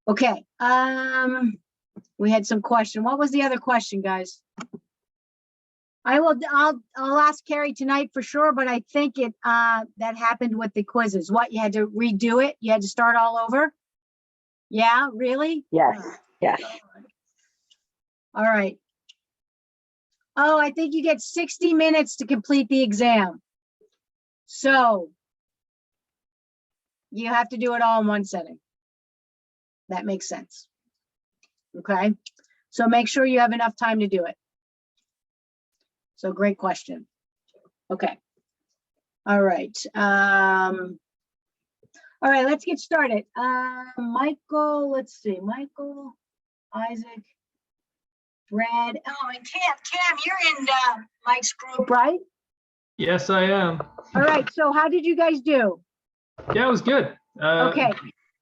Okay, we had some question. What was the other question, guys? I'll ask Carrie tonight for sure, but I think that happened with the quizzes. What, you had to redo it? You had to start all over? Yeah, really? Yes, yes. All right. Oh, I think you get 60 minutes to complete the exam. So you have to do it all in one setting. That makes sense. Okay, so make sure you have enough time to do it. So great question. Okay. All right. All right, let's get started. Michael, let's see. Michael, Isaac, Brad. Oh, and Cam, you're in Mike's group, right? Yes, I am. All right, so how did you guys do? Yeah, it was good. Okay.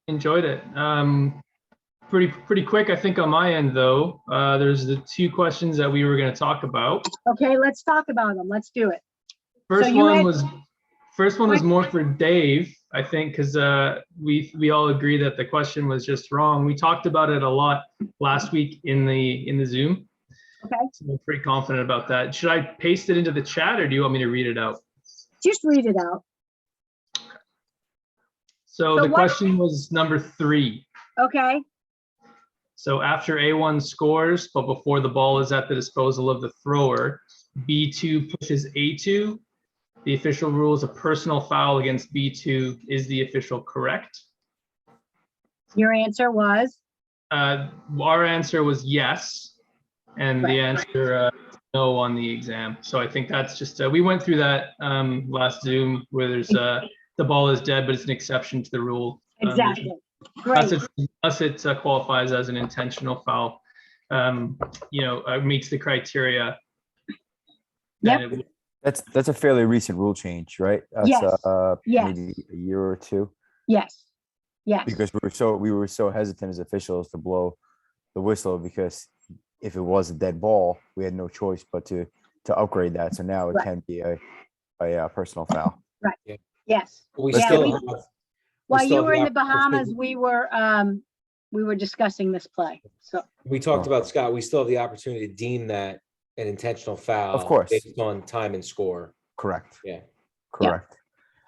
Enjoyed it. Pretty quick, I think, on my end, though. There's the two questions that we were going to talk about. Okay, let's talk about them. Let's do it. First one was more for Dave, I think, because we all agree that the question was just wrong. We talked about it a lot last week in the Zoom. Okay. So I'm pretty confident about that. Should I paste it into the chat, or do you want me to read it out? Just read it out. So the question was number 3. Okay. So after A1 scores, but before the ball is at the disposal of the thrower, B2 pushes A2. The official rule is a personal foul against B2. Is the official correct? Your answer was? Our answer was yes. And Right. the answer no on the exam. So I think that's just, we went through that last Zoom where there's the ball is dead, but it's an exception to the rule. Exactly. Great. Unless it qualifies as an intentional foul, meets the criteria. Yep. That's a fairly recent rule change, right? That's, yes. Yes. Maybe a year or two. Yes. Yes. Because we were so hesitant as officials to blow the whistle, because if it was a dead ball, we had no choice but to upgrade that. So now it can be a personal foul. Right. Yeah. Yes. While you were in the Bahamas, we were discussing this play. So we talked about, Scott, we still have the opportunity to deem that an intentional foul, of course, based on time and score. Correct. Yeah. Correct.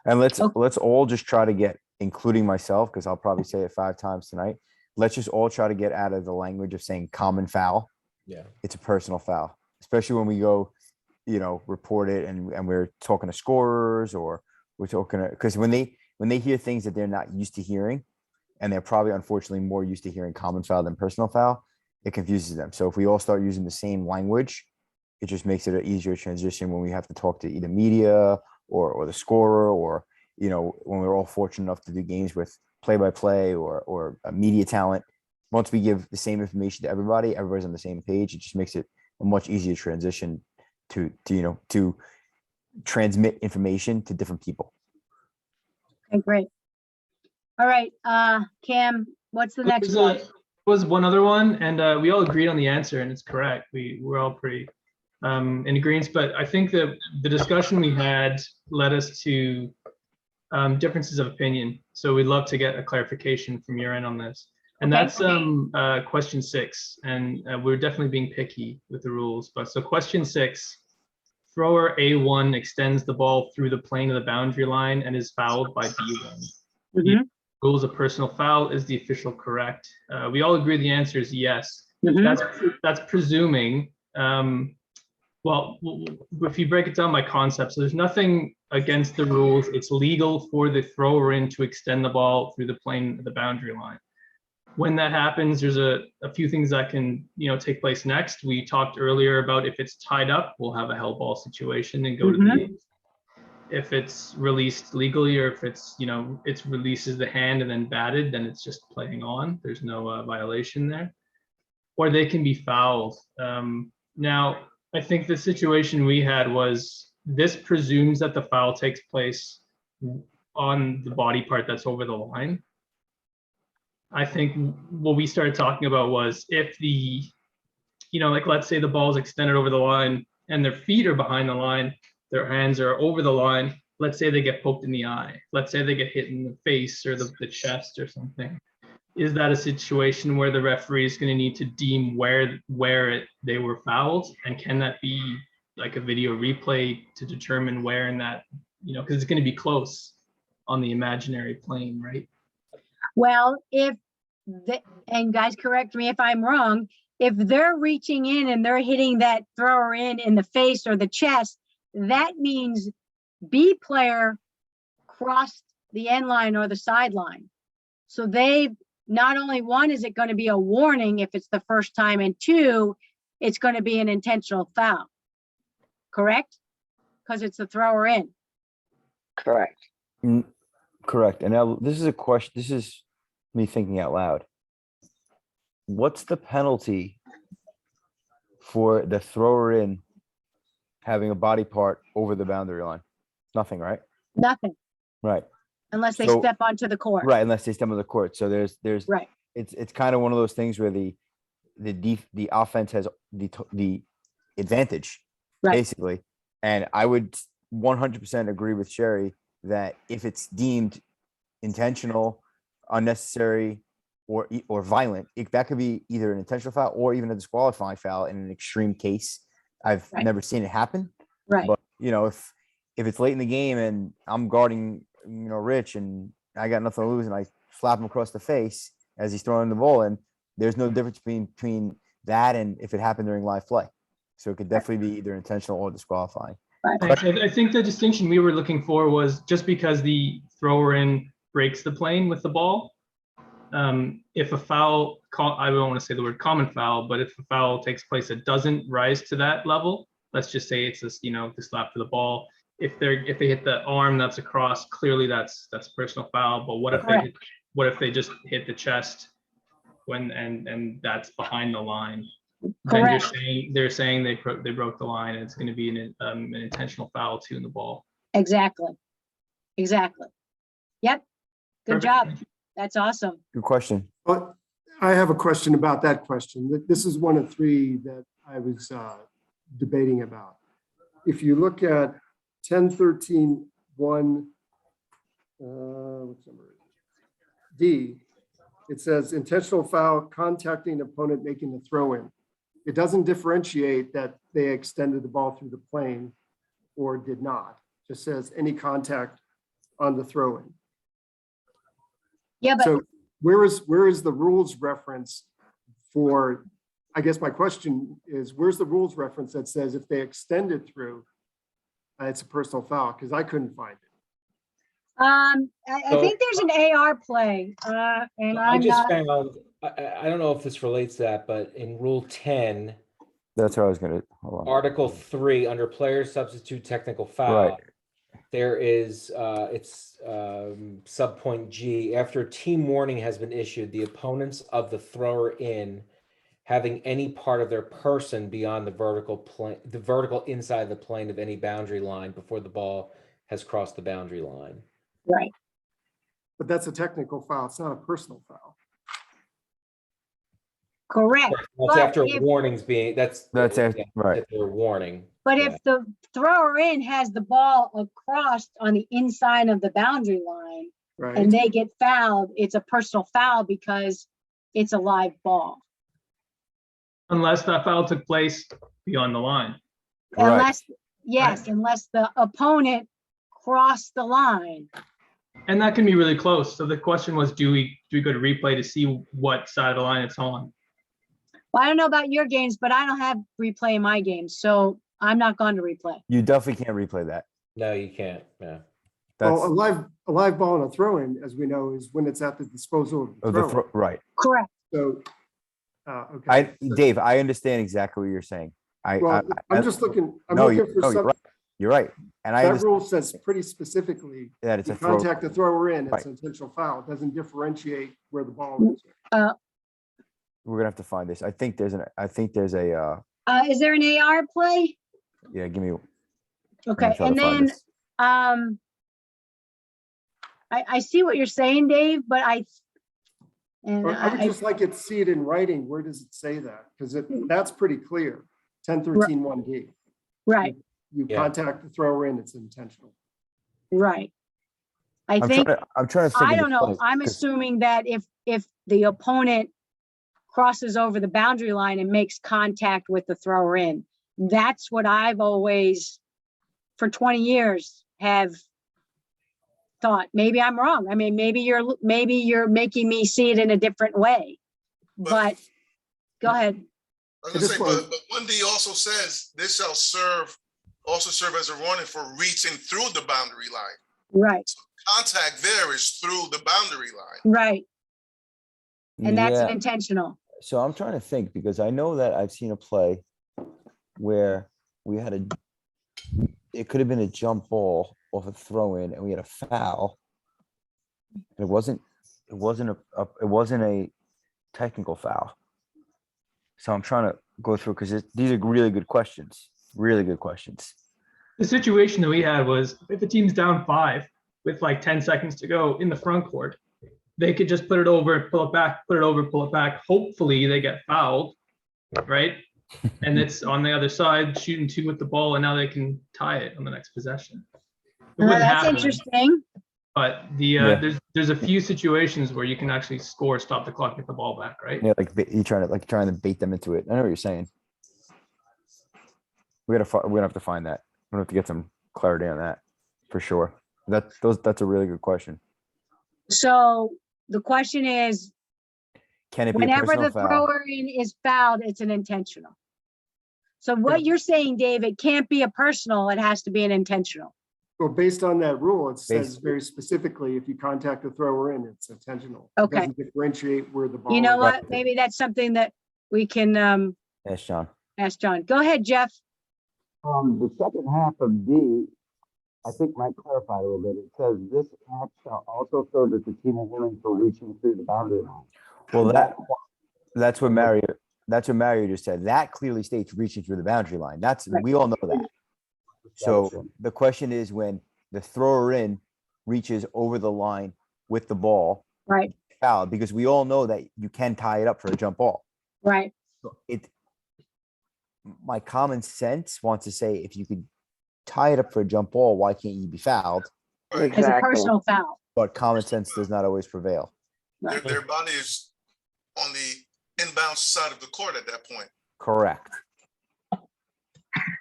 Yeah. And let's all just try to get, including myself, because I'll probably say it 5 times tonight. Let's just all try to get out of the language of saying common foul. Yeah. It's a personal foul, especially when we go, report it and we're talking to scorers, or we're talking to, because when they hear things that they're not used to hearing, and they're probably unfortunately more used to hearing common foul than personal foul, it confuses them. So if we all start using the same language, it just makes it an easier transition when we have to talk to either media or the scorer, or, when we're all fortunate enough to do games with play-by-play or media talent. Once we give the same information to everybody's on the same page. It just makes it a much easier transition to transmit information to different people. okay, great. All right, Cam, what's the next one? Was one other one, and we all agreed on the answer, and it's correct. We're all pretty in agreement, but I think that the discussion we had led us to differences of opinion. So we'd love to get a clarification from your end on this. And that's question 6. And we're definitely being picky with the rules. But so question 6, thrower A1 extends the ball through the plane of the boundary line and is fouled by B1. The rules of personal foul. Is the official correct? We all agree the answer is yes. That's presuming, well, if you break it down by concept, so there's nothing against the rules. It's legal for the thrower in to extend the ball through the plane of the boundary line. When that happens, there's a few things that can take place next. We talked earlier about if it's tied up, we'll have a hell ball situation and go to the, if it's released legally, or if it's it releases the hand and then batted, then it's just playing on. There's no violation there, or they can be fouled. Now, I think the situation we had was this presumes that the foul takes place on the body part that's over the line. I think what we started talking about was if the, like let's say the ball is extended over the line and their feet are behind the line, their hands are over the line. Let's say they get poked in the eye. Let's say they get hit in the face or the chest or something. is that a situation where the referee is going to need to deem where they were fouled, and can that be like a video replay to determine where in that, because it's going to be close on the imaginary plane, right? Well, and guys, correct me if I'm wrong, if they're reaching in and they're hitting that thrower in the face or the chest, that means B player crossed the end line or the sideline. So not only one, is it going to be a warning if it's the first time, and two, it's going to be an intentional foul. Correct? Because it's the thrower in. Correct. Correct. And now this is a question. This is me thinking out loud. What's the penalty for the thrower in having a body part over the boundary line? Nothing, right? Nothing. Right. Unless they So- step onto the court. Right. Unless they step on the court. So there's Right. it's kind of one of those things where the offense has the advantage, Right. basically. And I would 100% agree with Sherry that if it's deemed intentional, unnecessary, or violent, that could be either an intentional foul or even a disqualifying foul in an extreme case. I've Right. never seen it happen. Right. But if it's late in the game and I'm guarding, Rich, and I got nothing to lose, and I slap him across the face as he's throwing the ball in, there's no difference between that and if it happened during live play. So it could definitely be either intentional or disqualifying. Thanks. I think the distinction we were looking for was just because the thrower in breaks the plane with the ball. If a foul, I don't want to say the word common foul, but if a foul takes place that doesn't rise to that level, let's just say it's this, the slap to the ball. If they hit the arm that's across, clearly that's personal foul. But what if they just hit the chest and that's behind the line? Then they're saying they broke the line, and it's going to be an intentional foul too in the ball. Exactly. Yep. Good Perfect. job. Thank you. That's awesome. Good question. But I have a question about that question. This is one of three that I was debating about. If you look at 10-13-1, what's number D, it says intentional foul, contacting opponent, making the throw in. It doesn't differentiate that they extended the ball through the plane or did not. It just says any contact on the throw in. Yeah, but So where is the rules reference for, I guess my question is, where's the rules reference that says if they extend it through, it's a personal foul? Because I couldn't find it. I think there's an AR play, and I I'm just not, found, I don't know if this relates to that, but in Rule 10, That's what I was gonna. Hold on. Article 3, under player substitute technical foul, Right. there is, it's subpoint G, after a team warning has been issued, the opponents of the thrower in having any part of their person beyond the vertical inside the plane of any boundary line before the ball has crossed the boundary line. right. But that's a technical foul. It's not a personal foul. Correct. That's But after if- warnings being, that's That's yeah, it. Right. after a warning. But Yeah. if the thrower in has the ball across on the inside of the boundary line and Right? they get fouled, it's a personal foul because it's a live ball. Unless that foul took place beyond the line. Right. Unless the opponent crossed the line. And that can be really close. So the question was, do we go to replay to see what side of the line it's on? Well, I don't know about your games, but I don't have replay in my games, so I'm not going to replay. You definitely can't replay that. No, you can't. Yeah. That's Well, a live ball and a throw in, as we know, is when it's at the disposal of the thrower. right. Correct. So, okay. Dave, I understand exactly what you're saying. Well, I'm just looking, I'm No, looking for you're some, right. You're right. And I that understand rule says pretty specifically, that it's you a throw. contact the thrower in, Right. it's an intentional foul. It doesn't differentiate where the ball is. We're gonna have to find this. I think there's a, Is there an AR play? yeah, give me. I'm Okay, gonna try and to find then, this. I see what you're saying, Dave, but I would just like it, see it in writing. Where does it say that? Because that's pretty clear. 10-13-1D. right, You Yeah. contact the thrower in, it's intentional. right. I I'm think, trying to think. I of don't the know, play, I'm 'cause- assuming that if the opponent crosses over the boundary line and makes contact with the thrower in. That's what I've always, for 20 years, have thought. Maybe I'm wrong. I mean, maybe you're making me see it in a different way. But go ahead. I was gonna say, but 1D also says this shall also serve as a warning for reaching through the boundary line. Right, Contact there is through the boundary line. right. And that's an Yeah. intentional. So I'm trying to think, because I know that I've seen a play where we had it could have been a jump ball off a throw in and we had a foul. It wasn't a technical foul. So I'm trying to go through, because these are really good questions. The situation that we had was if the team's down 5 with like 10 seconds to go in the front court, they could just put it over, pull it back, put it over, pull it back. Hopefully they get fouled, right? And it's on the other side, shooting 2 with the ball, and now they can tie it on the next possession. It wouldn't That's happen, interesting. but there's a few situations where you can actually score, stop the clock, get the ball back, right? Yeah, like you trying to bait them into it. I know what you're saying. We're gonna have to find that. We're gonna have to get some clarity on that for sure. That's a really good question. So the question is, Can it be a whenever personal the foul? thrower in is fouled, it's an intentional. So what you're saying, Dave, it can't be a personal, it has to be an intentional. Well, based on that rule, it says very specifically, if you contact the thrower in, it's intentional. It Okay. doesn't differentiate where the ball. You know is. what? Maybe that's something that we can Yes, John. ask John. Go ahead, Jeff. The second half of D, I think might clarify a little bit. It says this act shall also serve as the team of women for reaching through the boundary line. Well, that's what Mario just said. That clearly states reaching through the boundary line. We all know that. So the question is, when the thrower in reaches over the line with the ball, Right, foul, because we all know that you can tie it up for a jump ball. right. So my common sense wants to say, if you could tie it up for a jump ball, why can't you be fouled? Right. It's a Exactly. personal foul. But common sense does not always prevail. Their body is on the inbound side of the court at that point. Correct.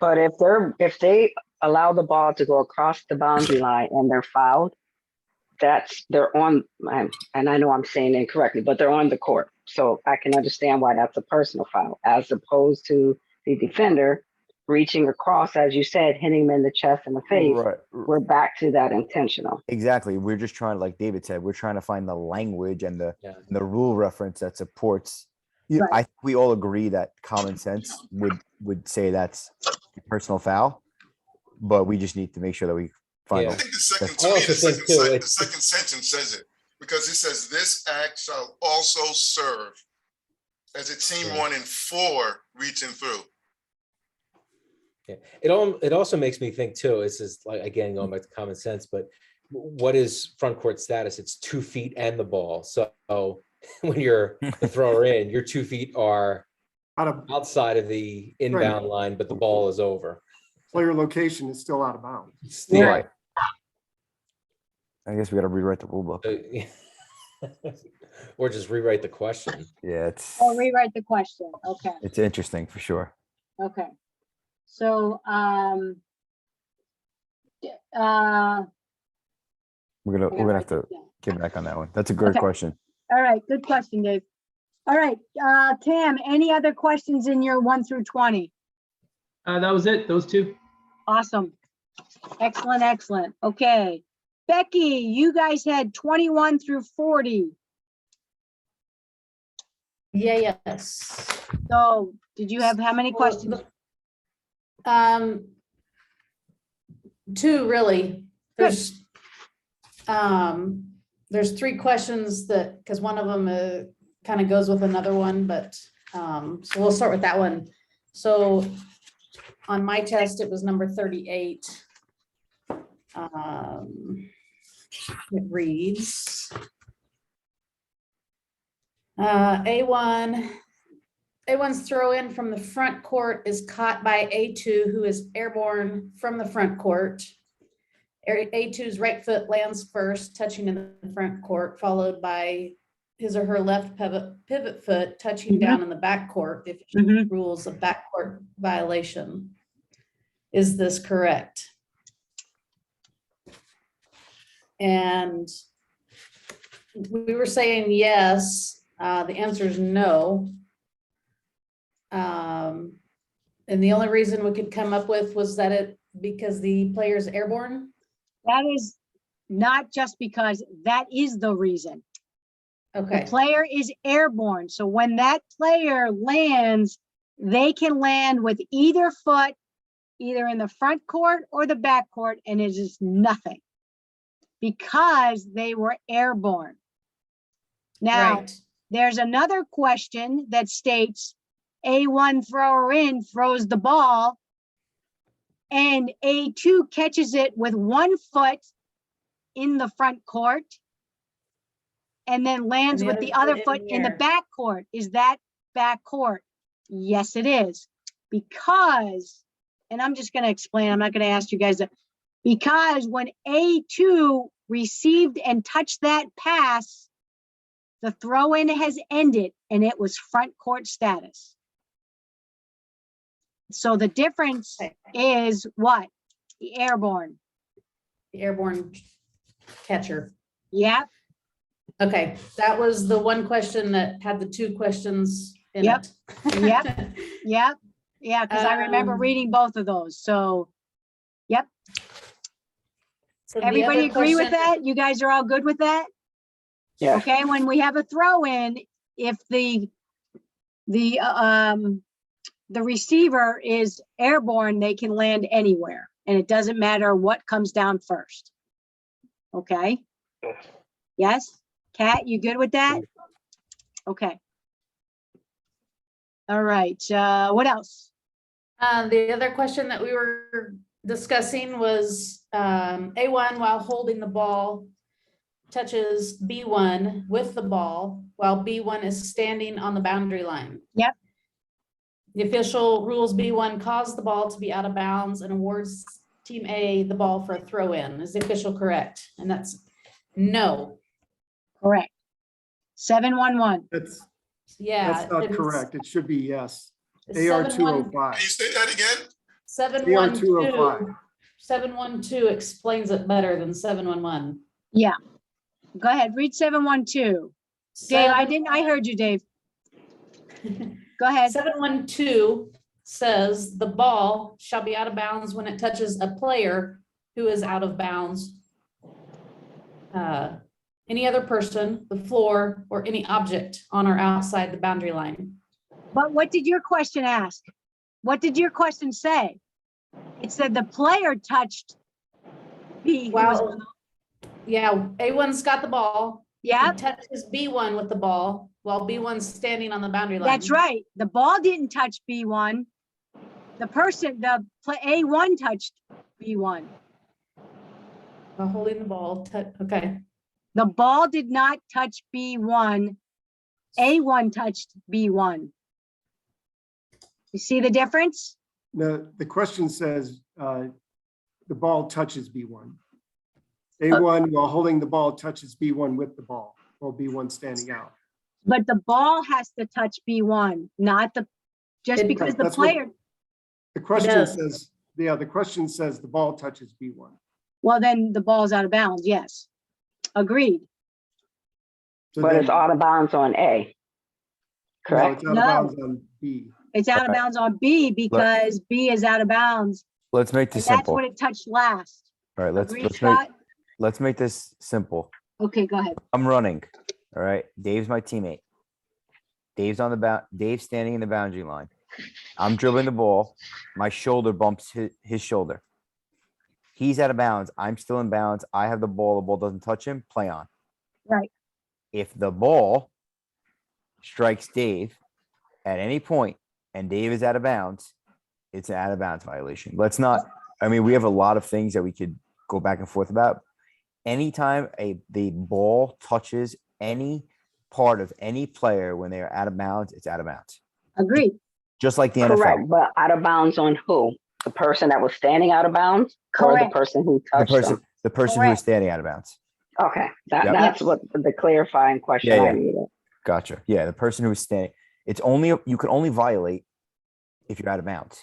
But if they allow the ball to go across the boundary line and they're fouled, they're on, and I know I'm saying it incorrectly, but they're on the court. So I can understand why that's a personal foul, as opposed to the defender reaching across, as you said, hitting him in the chest and the face. Right. We're back to that intentional. Exactly. We're just trying to, like David said, we're trying to find the language and the rule reference that supports. Right. I think we all agree that common sense would say that's a personal foul, but we just need to make sure that we find I out. think the second, I to me, also think, too, the it's- second sentence says it, because it says this act shall also serve as a team warning for reaching through. Yeah, it also makes me think too, it's just like, again, going back to common sense, but what is front court status? It's 2 feet and the ball. So when you're the thrower in, your 2 feet are Out of outside of the inbound line, but the ball is over. player location is still out of bounds. Still, Right. I guess we got to rewrite the rule book. or just rewrite the question. Yeah, it's Or rewrite the question. Okay, it's interesting for sure. okay. So, We're gonna have to get back on that one. That's a great Okay. question. all right, good question, Dave. All right, Tam, any other questions in your 1 through 20? That was it. Those 2. Awesome. Excellent, excellent. Okay. Becky, you guys had 21 through 40. Yes. So did you have how many questions? Two really. There's 3 questions that, because one of them kind of goes with another one, but so we'll start with that one. So on my test, it was number 38. It reads A1's throw in from the front court is caught by A2, who is airborne from the front court. A2's right foot lands first, touching in the front court, followed by his or her left pivot foot touching Mhm. down in the backcourt, the official Mhm. rules of backcourt violation. Is this correct? And we were saying yes, the answer is no. And the only reason we could come up with was that because the player's airborne? That is not just because, that is the reason. The Okay, player is airborne. So when that player lands, they can land with either foot, either in the front court or the back court, and it is nothing because they were airborne. Now, right. there's another question that states A1 thrower in throws the ball and A2 catches it with one foot in the front court and then lands And with the other foot in the here. back court. Is that back court? Yes, it is. Because, and I'm just going to explain, I'm not going to ask you guys that, because when A2 received and touched that pass, the throw in has ended and it was front court status. So the difference Okay. is what? The airborne. The airborne catcher. Yep, Okay, that was the one question that had the two questions in Yep, it. yep. yep. Yeah, because I remember Um, reading both of those. So, yep. So the Everybody other agree with question- that? You guys are all good with that? Yeah. Okay, when we have a throw in, if the receiver is airborne, they can land anywhere and it doesn't matter what comes down first. Okay? Yes? Kat, you good with that? Okay. All right, what else? The other question that we were discussing was A1 while holding the ball touches B1 with the ball while B1 is standing on the boundary line. Yep. The official rules B1 caused the ball to be out of bounds and awards Team A the ball for a throw in. Is the official correct? And that's no. Correct. 711. Yeah. That's not it's- correct. It should be yes. it's AR 7-1 Can you say that again? 712 712 explains it better than 711. Yeah. Go ahead, read 712. Dave, I heard you, Dave. Go ahead. 712 says the ball shall be out of bounds when it touches a player who is out of bounds. Any other person, the floor, or any object on or outside the boundary line. But what did your question ask? What did your question say? It said the player touched B. who was- Well, yeah, A1's got the ball. Yep, He touches B1 with the ball while B1's standing on the boundary line. that's right. The ball didn't touch B1. A1 touched B1. While holding the ball, okay. The ball did not touch B1. A1 touched B1. You see the difference? The question says the ball touches B1. A1 while holding the ball touches B1 with the ball while B1 standing out. But the ball has to touch B1, not just It- because the That's what- player, The question does. says, the question says the ball touches B1. well, then the ball's out of bounds, yes. Agreed. So But then- it's out of bounds on A. No, Correct? it's out of No. bounds on B. It's out of Right. bounds on B because B is out of bounds. Let's make And this that's simple. what it touched last. All right, Agreed, Scott? let's make this simple. Okay, go ahead. I'm running. All right. Dave's my teammate. Dave's standing in the boundary line. I'm dribbling the ball. My shoulder bumps his shoulder. He's out of bounds. I'm still in bounds. I have the ball doesn't touch him. Play on. Right. If the ball strikes Dave at any point and Dave is out of bounds, it's an out of bounds violation. We have a lot of things that we could go back and forth about. Anytime the ball touches any part of any player when they are out of bounds, it's out of bounds. Agreed. Just like the Correct, NFL. but out of bounds on who? The person that was standing out of bounds or the Correct. person who The touched them? person who's Correct. standing out of bounds. Okay, Yep. that's what the clarifying question Yeah, I yeah. needed. Gotcha. Yeah, the person who's standing, it's only, you can only violate if you're out of bounds.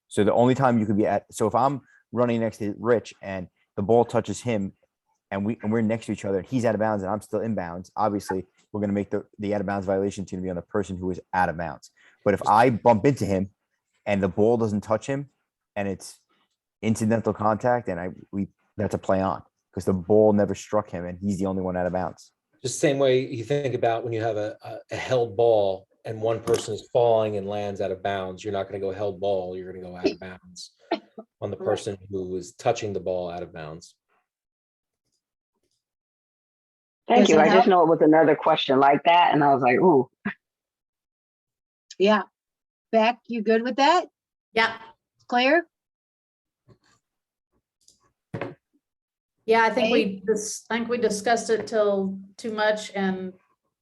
So the only time you could be so if I'm running next to Rich and the ball touches him and we're next to each other and he's out of bounds and I'm still in bounds, obviously we're going to make the out of bounds violation to be on the person who is out of bounds. But if I bump into him and the ball doesn't touch him and it's incidental contact and that's a play on because the ball never struck him and he's the only one out of bounds. Just the same way you think about when you have a held ball and one person is falling and lands out of bounds, you're not going to go held ball, you're going to go out of bounds on the person who is touching the ball out of bounds. Thank Does you. that I just help? know it was another question like that. And I was like, ooh, Yeah. Beck, you good with that? Yeah, Clear? yeah, I think Okay. we discussed it till too much and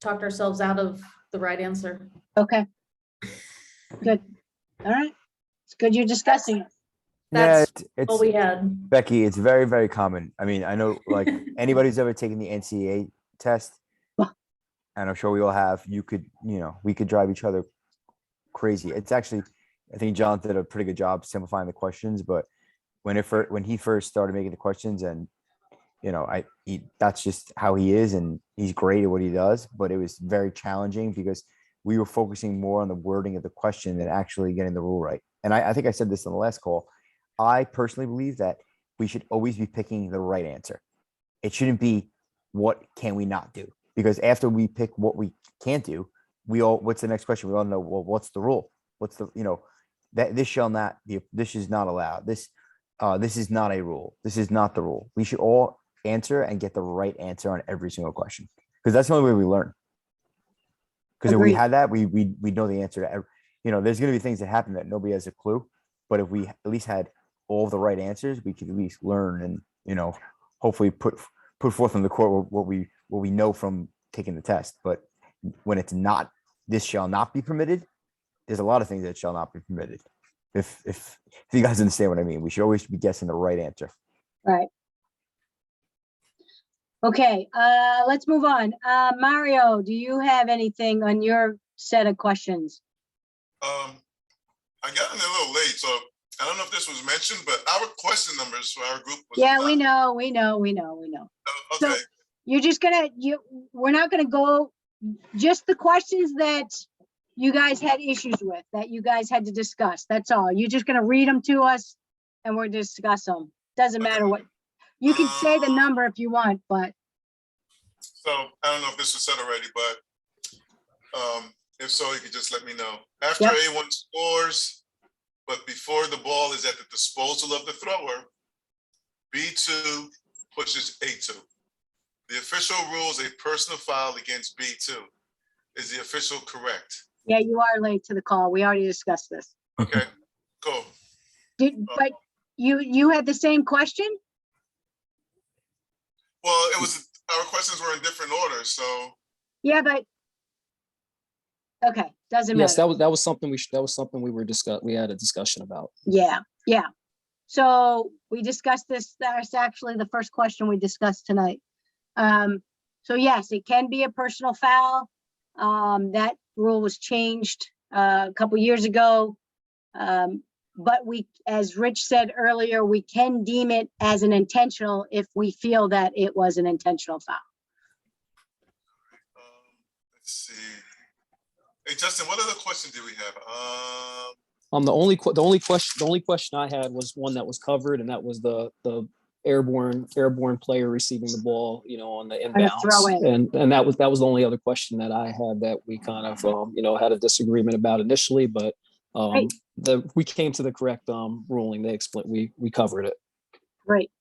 talked ourselves out of the right answer. Okay. Good. All right. It's good you're discussing it. Yeah, That's it's all we had. Becky, it's very, very common. I mean, I know like anybody's ever taken the NCAA test, Well- and I'm sure we all have, we could drive each other crazy. It's actually, I think John did a pretty good job simplifying the questions, but when he first started making the questions and, that's just how he is and he's great at what he does, but it was very challenging because we were focusing more on the wording of the question than actually getting the rule right. And I think I said this in the last call. I personally believe that we should always be picking the right answer. It shouldn't be what can we not do? Because after we pick what we can't do, what's the next question? We all know, well, what's the rule? What's the, that this shall not be, this is not allowed. This is not a rule. This is not the rule. We should all answer and get the right answer on every single question. Because that's the only way we learn. Because if we Agreed. had that, we know the answer to there's going to be things that happen that nobody has a clue. But if we at least had all the right answers, we could at least learn and, hopefully put forth in the court what we know from taking the test. But when it's not, this shall not be permitted, there's a lot of things that shall not be permitted. If you guys understand what I mean, we should always be guessing the right answer. Right. Okay, let's move on. Mario, do you have anything on your set of questions? I got in a little late, so I don't know if this was mentioned, but our question numbers for our group was Yeah, we not- know. Okay, You're just we're not gonna go, just the questions that you guys had issues with, that you guys had to discuss. That's all. You're just gonna read them to us and we'll discuss them. Doesn't matter what, you can say the number if you want, but so I don't know if this was said already, but if so, you could just let me know. After Yep. A1 scores, but before the ball is at the disposal of the thrower, B2 pushes A2. The official rules a personal foul against B2. Is the official correct? yeah, you are late to the call. We already discussed this. Okay, cool. But you had the same question? Well, our questions were in different order, so Yeah, but. Okay, doesn't Yes, matter. that was something we had a discussion about. Yeah. So we discussed this. That's actually the first question we discussed tonight. So yes, it can be a personal foul. That rule was changed a couple years ago. But as Rich said earlier, we can deem it as an intentional if we feel that it was an intentional foul. let's see. Hey, Justin, what other question do we have? The only question I had was one that was covered, and that was the airborne player receiving the ball, on the throw inbounds, and that was the only other question that I had that we kind of had a disagreement about initially, but Right. we came to the correct ruling. They explained we covered it. Great.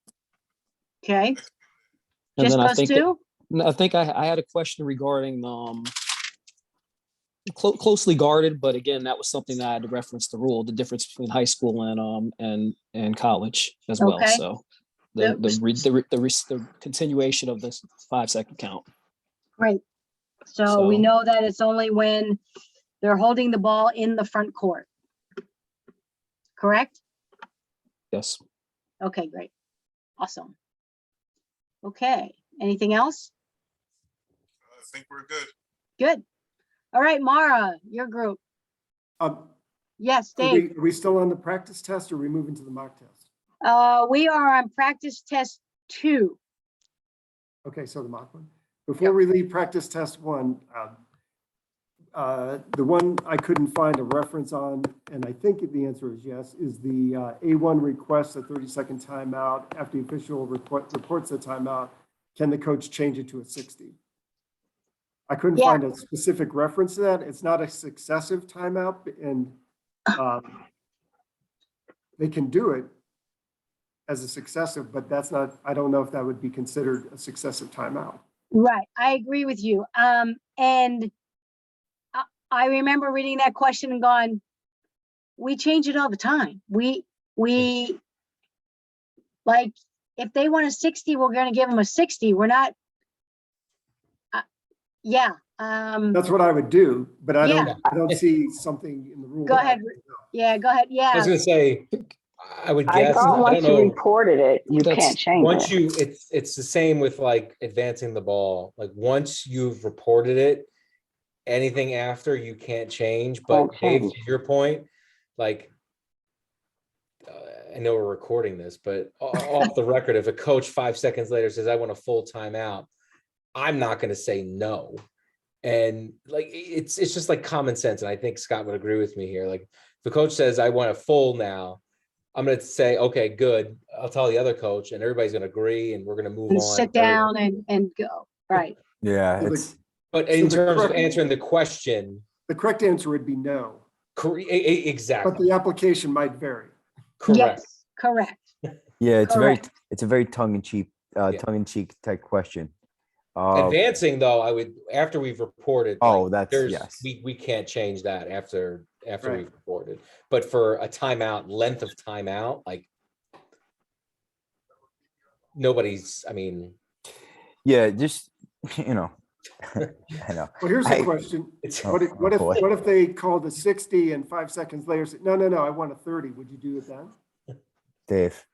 Okay. And Just then those two? I think I had a question regarding closely guarded, but again, that was something that I had to reference the rule, the difference between high school and college as well. Okay. So the continuation of this 5-second count. Great. So we know that it's only when they're holding the ball in the front court. Correct? Yes. Okay, great. Awesome. Okay, anything else? I think we're good. Good. All right, Mara, your group. Yes, Dave. Are we still on the practice test or are we moving to the mock test? We are on practice test 2. Okay, so the mock one. Before we leave practice test 1, the one I couldn't find a reference on, and I think the answer is yes, is the A1 requests a 30-second timeout. After the official reports the timeout, can the coach change it to a 60? I couldn't find a specific reference to that. It's not a successive timeout, and they can do it as a successive, but that's not, I don't know if that would be considered a successive timeout. Right, I agree with you. And I remember reading that question and going, we change it all the time. We like, if they want a 60, we're gonna give them a 60. We're not, yeah. That's what I would do, but I Yeah. don't see something in the rule. Go ahead. Yeah, go ahead. I Yeah, was gonna say, I would I guess, thought I once don't you know. reported it, you That's- can't change Once it. it's the same with like advancing the ball. Like once you've reported it, anything after you can't change. But Can't Dave, change. to your point, like I know we're recording this, but off the record, if a coach 5 seconds later says, "I want a full timeout," I'm not going to say no. And like it's just like common sense, and I think Scott would agree with me here. Like if the coach says, "I want a full now," I'm going to say, "Okay, good." I'll tell the other coach, and everybody's going to agree, and we're going to move and on. sit down and go. Right. Yeah, So the- it's But So in the terms of correct- answering the question, The correct answer would be no, exactly but the application might vary. correct. Yes, correct. yeah, Correct. it's a very tongue-in-cheek type question. Advancing though, I would after we've reported. Oh, like, that's there's yes. we can't change that after Right. we've reported. But for a timeout, length of timeout, like nobody's. I mean, Yeah, just I know. Well, here's the question. it's Oh, What if they called a 60 and 5 seconds later said, no, I want a 30. Would you do it then? Dave.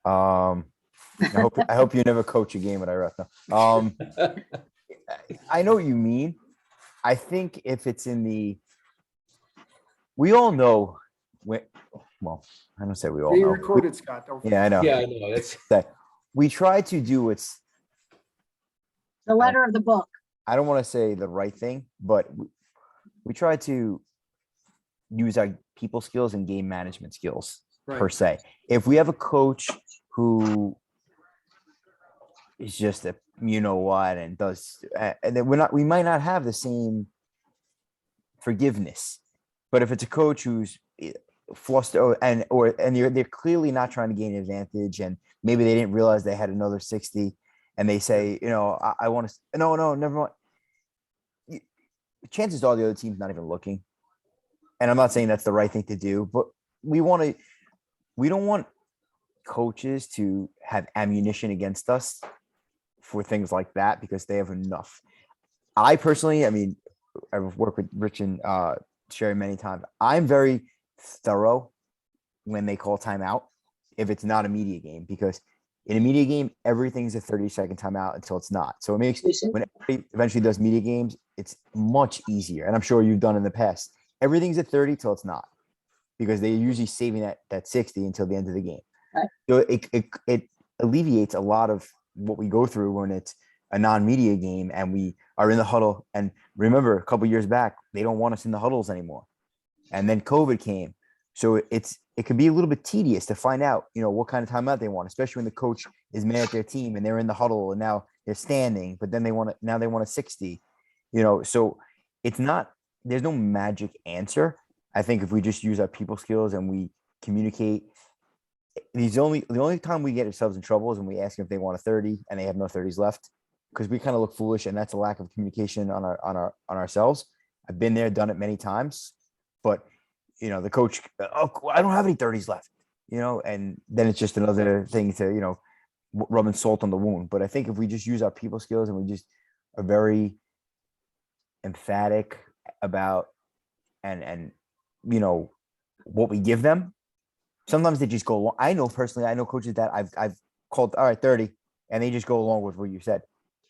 I hope you never coach a game at Iraq. No. I know what you mean. I think if it's in we all know when. Well, I don't say we all Being know. recorded, Scott. Don't Yeah, I know. yeah, I know. That's That we try to do what's. The letter of the book. I don't want to say the right thing, but we try to use our people skills and game management skills per Right. se. If we have a coach who is just a you know what and does and then we might not have the same forgiveness, but if it's a coach who's flustered and they're clearly not trying to gain an advantage and maybe they didn't realize they had another 60 and they say, I want to, no, never mind. Chances are the other team's not even looking. And I'm not saying that's the right thing to do, but we don't want coaches to have ammunition against us for things like that because they have enough. I personally, I've worked with Rich and Sherry many times. I'm very thorough when they call timeout if it's not a media game, because in a media game, everything's a 30-second timeout until it's not. So it makes when everybody eventually does media games, it's much easier. And I'm sure you've done in the past. Everything's at 30 till it's not, because they're usually saving that 60 until the end of the game. Right. So it alleviates a lot of what we go through when it's a non-media game and we are in the huddle. And remember, a couple years back, they don't want us in the huddles anymore. And then COVID came. So it can be a little bit tedious to find out, what kind of timeout they want, especially when the coach is mad at their team and they're in the huddle and now they're standing, but then they want a 60, so there's no magic answer. I think if we just use our people skills and we communicate, the only time we get ourselves in trouble is when we ask them if they want a 30 and they have no 30s left, because we kind of look foolish, and that's a lack of communication on ourselves. I've been there, done it many times, but the coach, I don't have any 30s left, and then it's just another thing to, rubbing salt on the wound. But I think if we just use our people skills and we just are very emphatic about and what we give them, sometimes they just go along. I know coaches that I've called, all right, 30, and they just go along with what you said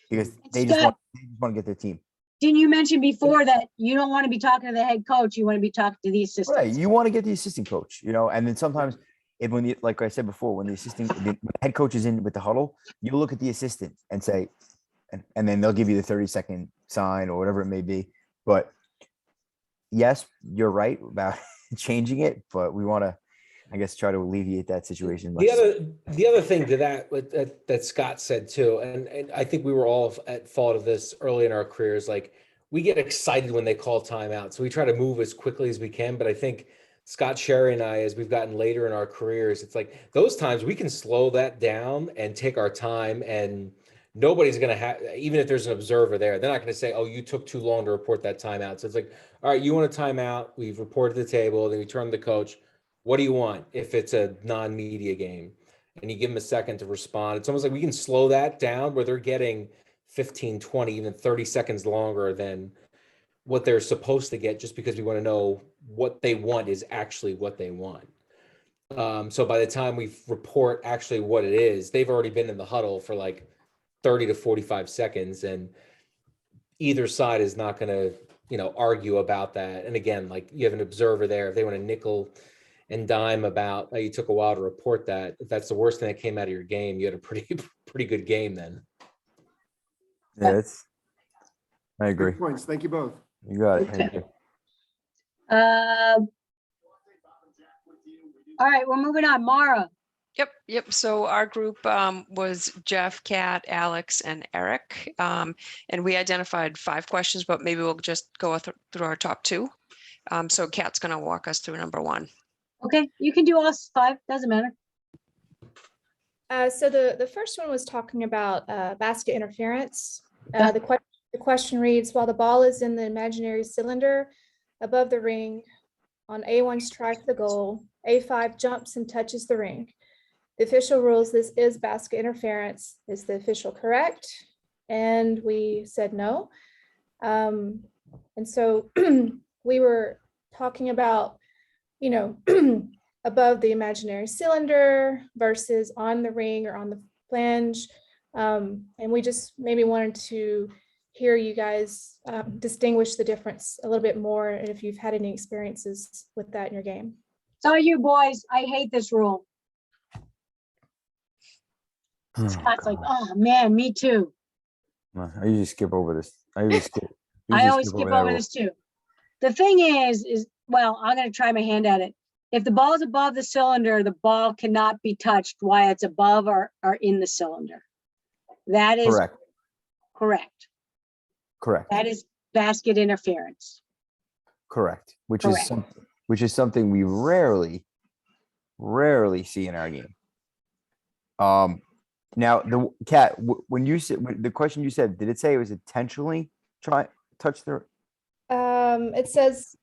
because they just want to get their team. didn't you mention before that you don't want to be talking to the head coach, you want to be talking to the Right, assistants? you want to get the assistant coach, and then sometimes if when the, like I said before, when the head coach is in with the huddle, you look at the assistant and say, and then they'll give you the 30-second sign or whatever it may be. But yes, you're right about changing it, but we want to, I guess, try to alleviate that situation. The other thing to that Scott said too, and I think we were all at fault of this early in our careers. Like, we get excited when they call timeout, so we try to move as quickly as we can. But I think Scott, Sherry, and I, as we've gotten later in our careers, it's like those times we can slow that down and take our time, and nobody's going to have, even if there's an observer there, they're not going to say, oh, you took too long to report that timeout. So it's like, all right, you want a timeout, we've reported the table, then we turn to the coach. What do you want if it's a non-media game? And you give them a second to respond. It's almost like we can slow that down where they're getting 15, 20, even 30 seconds longer than what they're supposed to get, just because we want to know what they want is actually what they want. So by the time we report actually what it is, they've already been in the huddle for like 30 to 45 seconds, and either side is not going to, argue about that. And again, like, you have an observer there. If they want to nickel and dime about, oh, you took a while to report that, if that's the worst thing that came out of your game, you had a pretty good game then. Yeah, I Good agree. points. Thank you both. You got it. Okay. Thank you. All right, we're moving on. Mara. Yep. So our group was Jeff, Kat, Alex, and Eric. And we identified 5 questions, but maybe we'll just go through our top 2. So Kat's going to walk us through number 1. Okay, you can do all 5, doesn't matter. So the first one was talking about basket interference. The question reads, while the ball is in the imaginary cylinder above the ring, on A1 strike the goal, A5 jumps and touches the ring. The official rules this is basket interference. Is the official correct? And we said no. And so we were talking about, above the imaginary cylinder versus on the ring or on the flange. And we just maybe wanted to hear you guys distinguish the difference a little bit more, and if you've had any experiences with that in your game. So you boys, I hate this rule. Scott's like, oh man, me too. I usually skip over this. I always skip over this too. The thing is, well, I'm going to try my hand at it. If the ball is above the cylinder, the ball cannot be touched while it's above or in the cylinder. That is correct. That is basket interference. Correct. Which is something we rarely see in our game. Now, the Kat, when you said the question you said, did it say it was intentionally touch the? It says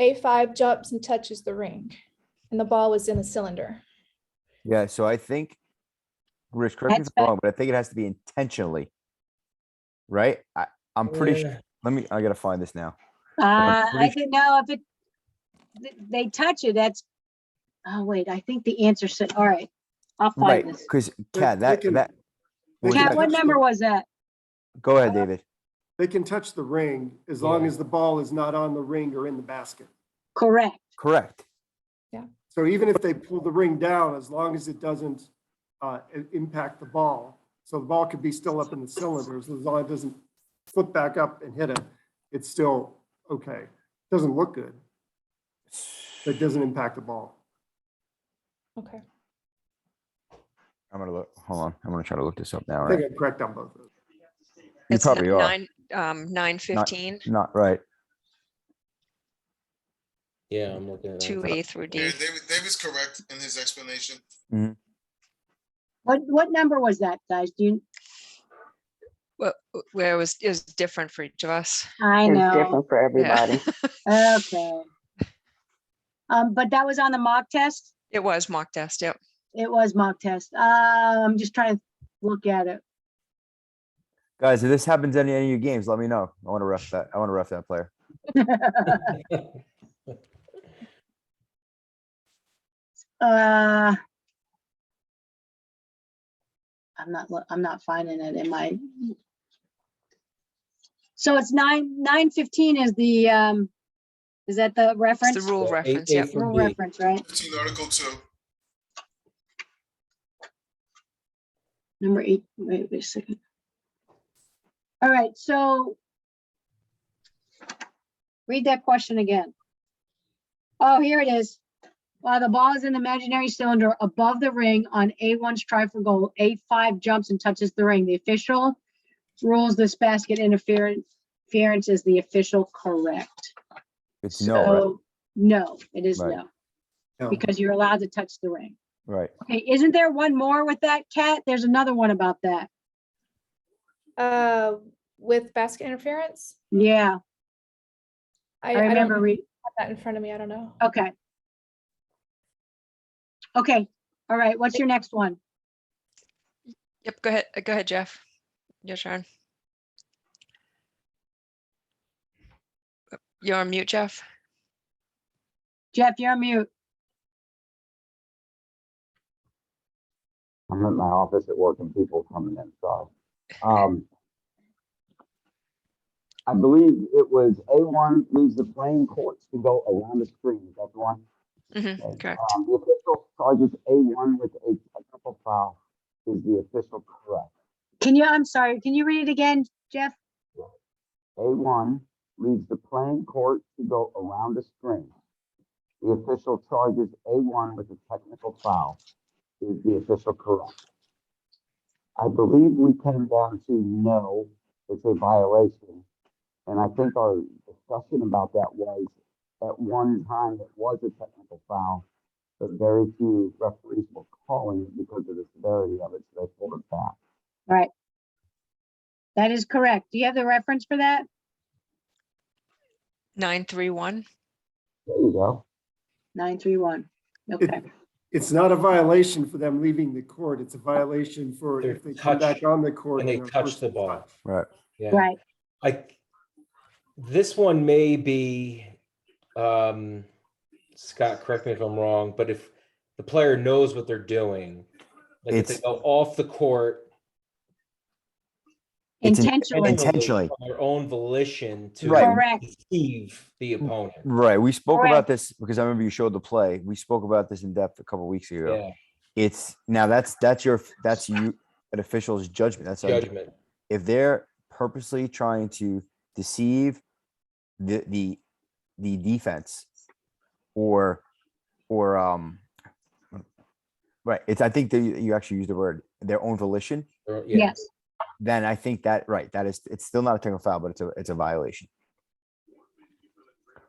A5 jumps and touches the ring, and the ball was in the cylinder. Yeah, so I think, Rich, correct me if I'm wrong, but I think it has to be intentionally, right? I'm pretty sure. I gotta find this now. I can know if they touch it. That's. Oh wait, I think the answer said. All right, I'll find this. Because Kat, that. Kat, what number was that? Go ahead, David. They can touch the ring as long as the ball is not on the ring or in the basket. Correct. Yeah. So even if they pull the ring down, as long as it doesn't impact the ball, so the ball could be still up in the cylinder, as long as it doesn't flip back up and hit it, it's still okay. Doesn't look good, but it doesn't impact the ball. Okay. I'm gonna look. Hold on. I'm gonna try to look this up now. I think I'm correct on both of those. You It's probably are. 9:15, Not right. Yeah, I'm looking at that. 2A through D. Yeah, David's correct in his explanation. What number was that, guys? Do you? Where it was different for each of us. I It's know. different for everybody. Okay. But that was on the mock test. It was mock test. Yep. It was mock test. I'm just trying to look at it. Guys, if this happens in any of your games, let me know. I want to ref that. I want to ref that player. I'm not finding it in my. So it's 9:15 is the, is that the It's reference? the rule Yeah, reference, A yep. through Rule B. reference, right? 15 Article 2. Number 8, wait a second. All right, so read that question again. Oh, here it is. While the ball is in the imaginary cylinder above the ring on A1's try for goal, A5 jumps and touches the ring. The official rules this basket interference is the official correct. It's no, right? So, no, it is Right. no, No. because you're allowed to touch the ring. Right. Okay, isn't there one more with that, Kat? There's another one about that. With basket interference? Yeah, I I don't remember have reading. that in front of me. I don't know. Okay. Okay, all right, what's your next one? Yep, go ahead, Jeff. Your turn. You're on mute, Jeff. Jeff, you're on mute. I'm at my office at work and people coming in, sorry. I believe it was A1 leaves the playing courts to go around the screen. Is that the one? Mhm, Okay. correct. The official charges A1 with a technical foul. Is the official correct? I'm sorry, can you read it again, Jeff? A1 leaves the playing court to go around the screen. The official charges A1 with a technical foul. Is the official correct? I believe we came down to no, it's a violation. And I think our discussion about that was at one time it was a technical foul, but very few referees were calling it because of the severity of it, so they pulled it back. Right. That is correct. Do you have the reference for that? 931. There you go. 931. Okay, It's not a violation for them leaving the court. It's a violation for They're if they come touch- back on the court. And they are touch the personal ball. foul. Right. Yeah. right. This one may be, Scott, correct me if I'm wrong, but if the player knows what they're doing, like if they It's- go off the court It's Intentionally. intentionally. on their own volition to Right. Correct. deceive the opponent. Right. We spoke Correct. about this because I remember you showed the play. We spoke about this in depth a couple weeks ago. Yeah, It's now that's you an official's judgment. That's a, judgment. if they're purposely trying to deceive the defense or right. It's I think that you actually use the word their own volition. Yeah. Yes, Then I think that right. That is it's still not a technical foul, but it's a violation.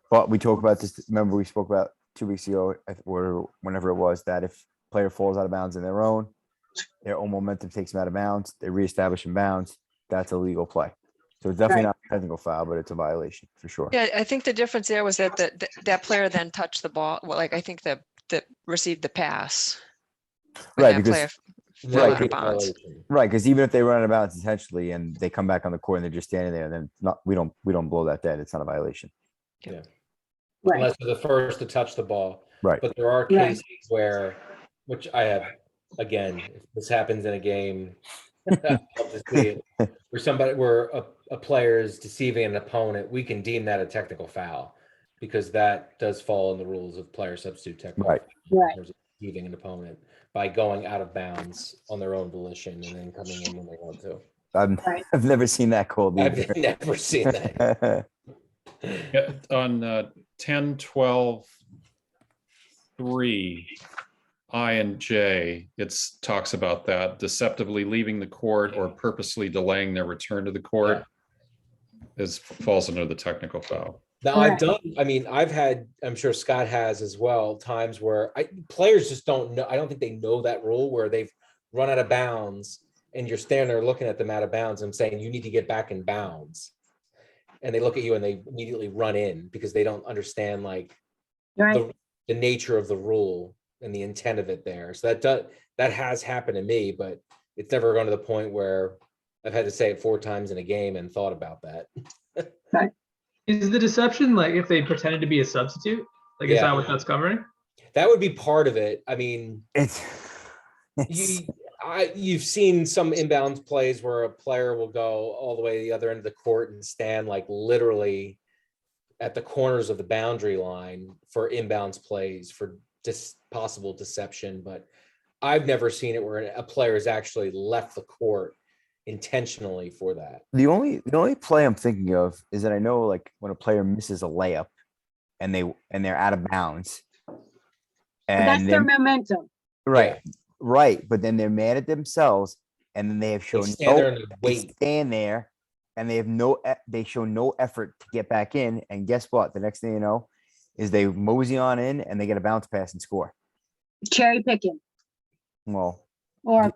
But we talked about this. Remember, we spoke about 2 weeks ago, or whenever it was, that if player falls out of bounds in their own momentum takes them out of bounds, they reestablish in bounds. That's a legal play. So it's definitely Right. not a technical foul, but it's a violation for sure. Yeah, I think the difference there was that that player then touched the ball. Well, like I think that received the pass. when Right, that because- player That fell would out be of a bounds. violation. Right, because even if they run out of bounds intentionally and they come back on the court and they're just standing there, then we don't blow that dead. It's not a violation. right. Unless they're the first to touch the ball. Right. But there are Right. cases where, which I have, again, if this happens in a game, I'd love to see it, where a player is deceiving an opponent, we can deem that a technical foul because that does fall in the rules of player substitute technical. Right. foul, Right. in terms of deceiving an opponent by going out of bounds on their own volition and then coming in when they want to. Right. I've never seen that called either. I've never seen that. Yeah, on 10, 12, 3, I and J, it talks about that deceptively leaving the court or purposely delaying their return to the court falls under the technical foul. Now I've had, I'm sure Scott has as well, times where players just don't know. I don't think they know that rule where they've run out of bounds and you're standing there looking at them out of bounds and saying, you need to get back in bounds. And they look at you and they immediately run in because they don't understand like Right. the nature of the rule and the intent of it there. So that has happened to me, but it's never gone to the point where I've had to say it 4 times in a game and thought about that. Is the deception like if they pretended to be a substitute? Like, is Yeah. that what that's covering? That would be part of it. I mean, It's You've seen some inbounds plays where a player will go all the way to the other end of the court and stand like literally at the corners of the boundary line for inbounds plays for possible deception. But I've never seen it where a player has actually left the court intentionally for that. The only play I'm thinking of is that I know like when a player misses a layup and they're out of bounds. But that's And their then, momentum. right, right. But then they're mad at themselves and then they have They shown stand there and they wait. stand there and they show no effort to get back in. And guess what? The next thing you know is they mosey on in and they get a bounce pass and score. Cherry picking Well, or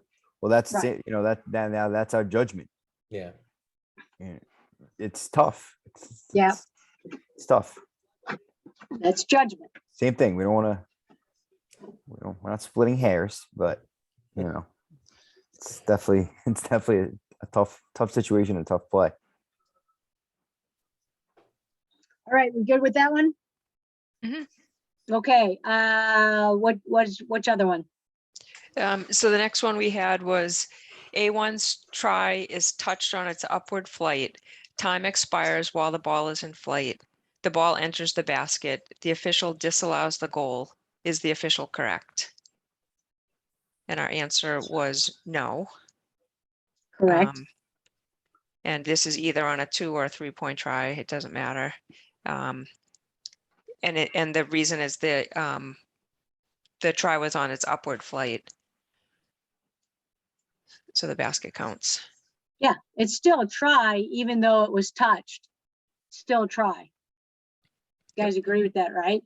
that's Right. it. You know, that now that's our judgment. Yeah. Yeah. It's tough. Yeah. It's tough. that's judgment. Same thing. We don't want to. We're not splitting hairs, but you know, it's definitely a tough situation and tough play. All right, we good with that one? Mhm. Okay, which other one? So the next one we had was A1's try is touched on its upward flight. Time expires while the ball is in flight. The ball enters the basket. The official disallows the goal. Is the official correct? And our answer was no. Correct. And this is either on a 2 or a 3-point try. It doesn't matter. And the reason is the try was on its upward flight. So the basket counts. Yeah, it's still a try, even though it was touched. Still a try. You guys agree with that, right?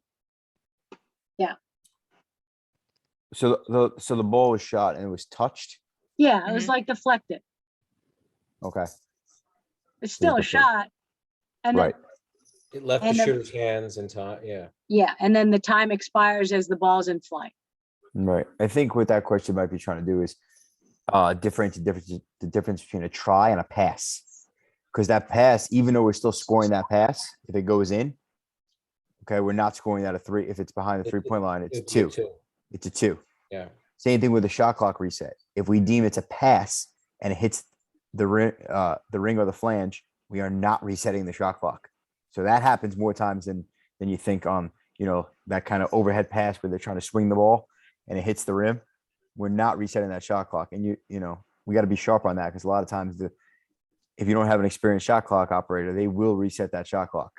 So the ball was shot and it was touched. Yeah, it was like deflected. Okay. It's still a different. shot. And then, Right. It left the And the- shooter's hands in time. Yeah. yeah, and then the time expires as the ball's in flight. Right. I think what that question might be trying to do is differentiate the difference between a try and a pass. Because that pass, even though we're still scoring that pass, if it goes in, okay, we're not scoring that a 3. If it's behind the 3-point line, it's It'd be a 2. It's a 2. Yeah. Same thing with the shot clock reset. If we deem it's a pass and it hits the ring or the flange, we are not resetting the shot clock. So that happens more times than you think on, that kind of overhead pass where they're trying to swing the ball and it hits the rim. We're not resetting that shot clock. And we got to be sharp on that because a lot of times if you don't have an experienced shot clock operator, they will reset that shot clock.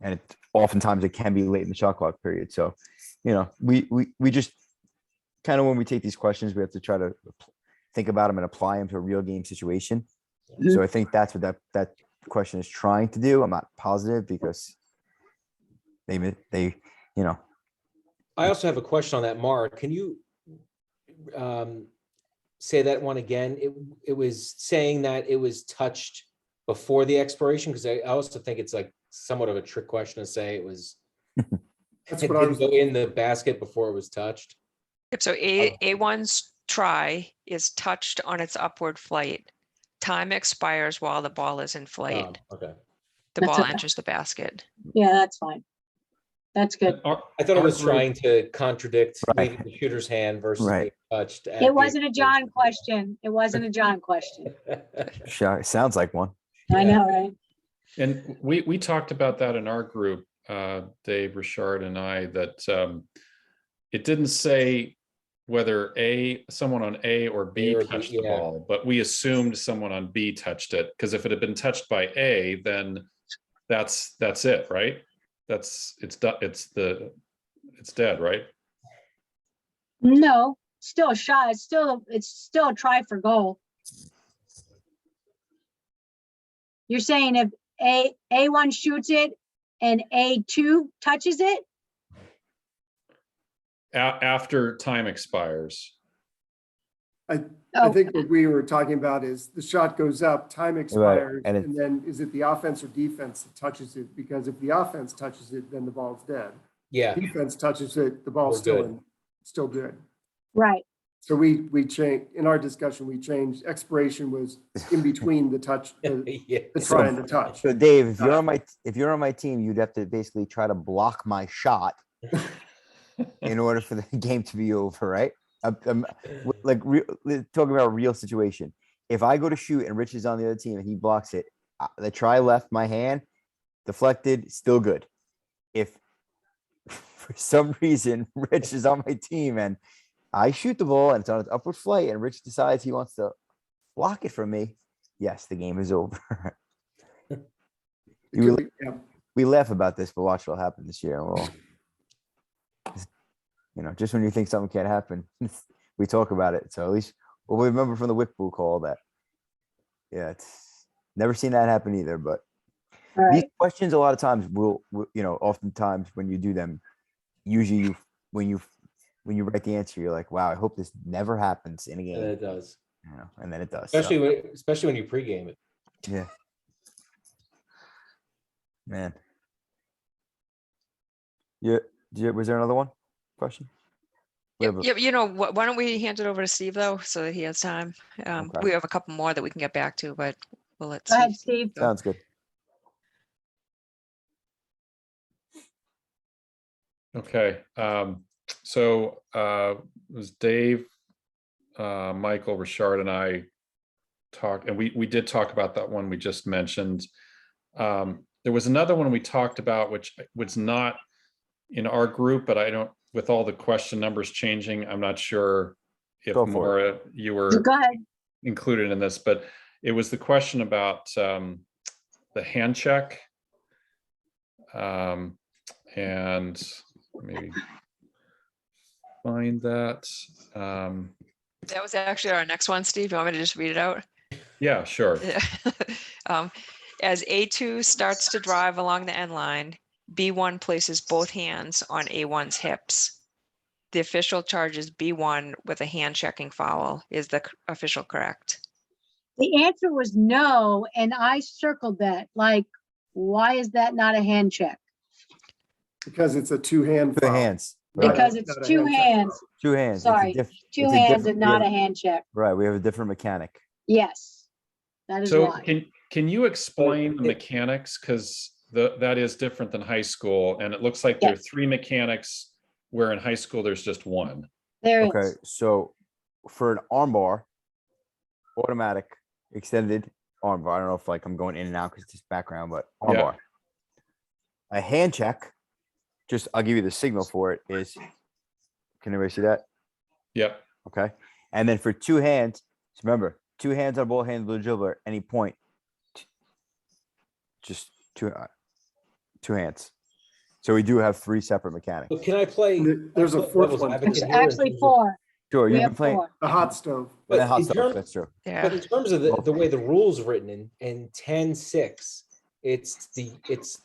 And oftentimes it can be late in the shot clock period. So, we just kind of, when we take these questions, we have to try to think about them and apply them to a real game situation. So I think that's what that question is trying to do. I'm not positive because they I also have a question on that, Mark. Can you say that one again? It was saying that it was touched before the expiration, because I also think it's like somewhat of a trick question to say it was That's it what I didn't was, go in the basket before it was touched. Yep, so A1's try is touched on its upward flight. Time expires while the ball is in flight. Okay. The That's ball okay. enters the basket. Yeah, that's fine. That's good. I thought it was trying to contradict Right. leaving the shooter's hand versus Right. being touched. at It the wasn't a John question. It wasn't a John question. it sounds like one. I know, right? And we talked about that in our group, Dave, Richard, and I, that it didn't say whether someone on A or B A or B, touched the yeah. ball, but we assumed someone on B touched it, because if it had been touched by A, then that's it, right? It's dead, right? No, still a shot. It's still a try for goal. You're saying if A1 shoots it and A2 touches it? After time expires. I Oh, think what we were talking about is the shot goes up, time expires, and and then is it the offense or defense that touches it? Because if the offense touches it, then the ball's dead. Yeah. Defense touches it, the ball's We're good. still good. right. So we changed, in our discussion, we changed, expiration was in between the touch, Yeah. the try and the touch. So Dave, if you're on my team, you'd have to basically try to block my shot in order for the game to be over, right? like talking about a real situation. If I go to shoot and Rich is on the other team and he blocks it, the try left my hand, deflected, still good. If for some reason Rich is on my team and I shoot the ball and it's on its upward flight and Rich decides he wants to block it from me, yes, the game is over. Yeah. We laugh about this, but watch what'll happen this year. Well, just when you think something can't happen, we talk about it. So at least we'll remember from the Wcboo call that, yeah, it's never seen that happen either. But All these right. questions, a lot of times will oftentimes when you do them, usually when you write the answer, you're like, wow, I hope this never happens in a game. And it does. And then it does. Especially when you pregame it. Yeah. Man. Yeah. Was there another one? Question? Yep, why don't we hand it over to Steve though, so that he has time? Okay. We have a couple more that we can get back to, but we'll let Go ahead, Steve. Steve. Sounds good. Okay, so it was Dave, Michael, Richard, and I talked, and we did talk about that one we just mentioned. There was another one we talked about, which was not in our group, but I don't, with all the question numbers changing, I'm not sure if Go for Maura, you were Go ahead. included in this, but it was the question about the hand check. And maybe find that. That was actually our next one, Steve. You want me to just read it out? Yeah, sure. As A2 starts to drive along the end line, B1 places both hands on A1's hips. The official charges B1 with a hand checking foul. Is the official correct? The answer was no, and I circled that. Like, why is that not a hand check? Because it's a two-hand The foul. hands. Because Not it's a two hand check hands. foul. Two hands. Sorry, It's two a hands different- and not we a have- hand check. Right. We have a different mechanic. Yes, that is So why. can you explain the mechanics? Because that is different than high school. And it looks like there are Yes. 3 mechanics where in high school there's just one. There Okay. is. So for an armbar, automatic extended armbar. I don't know if like I'm going in and out because it's just background, but armbar. A hand check, just I'll give you the signal for it is, can everybody see that? Yep. Okay. And then for two hands, just remember, two hands on ball hands with a dribbler, any point. Just two hands. So we do have 3 separate mechanics. But can I play? There's a fourth devil's one. advocate It's here in actually terms of- 4. Sure, We you've have been playing 4. A hot stove. and But hot in stuff. terms- That's true. Yeah. But in terms of the way the rules written in 10-6, it's the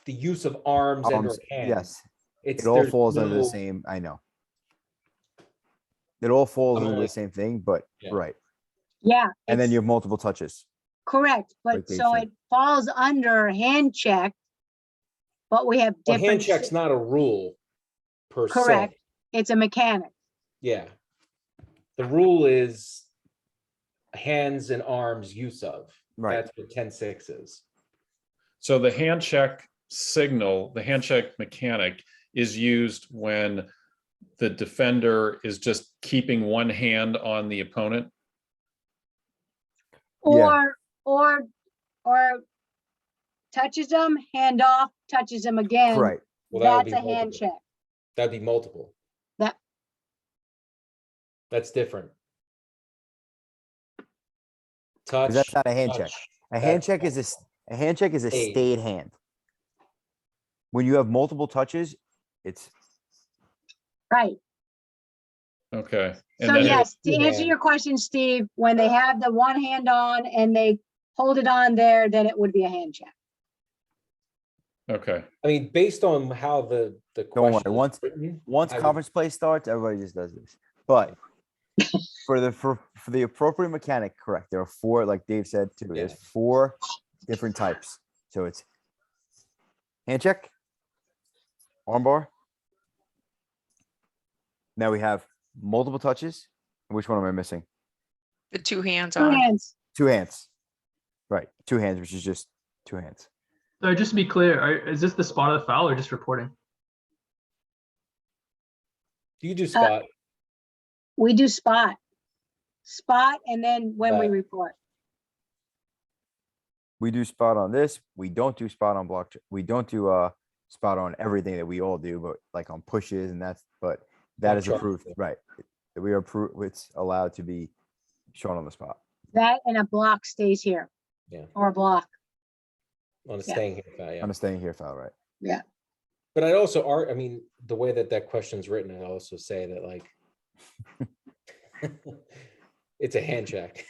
use of arms and or Arms, hands. yes, It's it all there's falls under the no- same. I know. It all falls I'm under only- the same thing, but Yeah. right. Yeah. And then it's you have multiple touches. correct, like but they so said. it falls under hand check, but we have Well, different. hand check's not a rule per se. Correct. It's a mechanic. Yeah. The rule is hands and arms use of. Right. That's what 10-6 is. So the hand check signal, the hand check mechanic is used when the defender is just keeping one hand on the opponent. Yeah. Or touches them, hand off, touches them again. Right. Well, that would That's be a hand multiple. check. That'd be multiple. That- That's different. Touch. Because that's not a hand check. touch, A hand that's check is a hand check is a Stayed. stayed hand. When you have multiple touches, it's Right. Okay. And So then yes, to two answer hand. your question, Steve, when they have the one hand on and they hold it on there, then it would be a hand check. Okay. I mean, based on how the Don't worry, question is once- written, once I would- conference play starts, everybody just does this. But for the appropriate mechanic, correct. There are 4, like Dave said too. There's Yeah. 4 different types. So it's hand check, armbar. Now we have multiple touches. Which one am I missing? The 2 hands Two on. hands. 2 hands. Right. 2 hands, which is just 2 hands. So just to be clear, is this the spot of the foul or just reporting? You do spot. We do spot. Spot, and then when we Right. report. We do spot on this. We don't do spot on block. We don't do spot on everything that we all do, but like on pushes and but that Block is charge, approved, yeah. right? We are approved, it's allowed to be shown on the spot. That and a block stays here. Yeah. Or a block. On a Yeah. staying here file, yeah. I'm staying here file, right? Yeah. But I'd also I mean, the way that that question's written, I'd also say that like it's a hand check.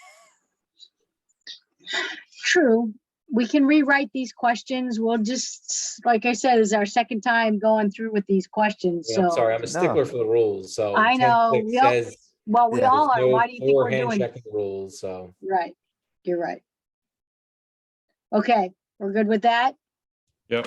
True. We can rewrite these questions. We'll just, like I said, it's our second time going through with these questions, Yeah, I'm so. sorry, I'm a stickler for the rules, so. I know, 10-6 we all- says Well, we Yeah. all there's are. no Why do you think we're forehand doing? checking rules, so. Right. You're right. Okay, we're good with that? Yep.